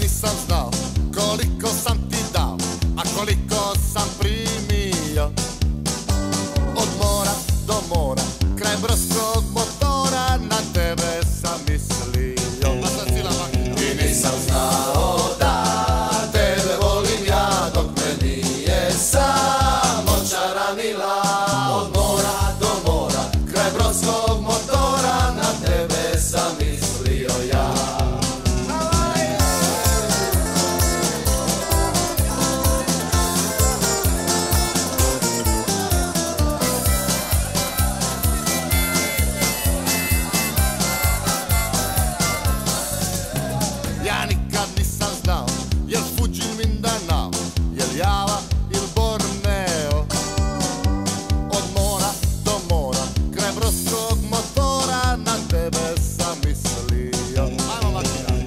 nisam znao koliko sam ti dao, a koliko sam primio. Od mora do mora, kraj brodskog motora, na tebe sam mislio. I nisam znao da tebe volim ja, dok me nije samo čaranila. Od mora do mora, kraj brodskog motora, na tebe sam mislio ja. Ja nikad nisam znao, jel Fuji Mindanao, jel Java il Borneo. Od mora do mora, kraj brodskog motora, na tebe sam mislio.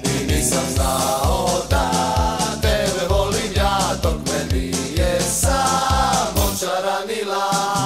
I nisam znao da tebe volim ja, dok me nije samo čaranila.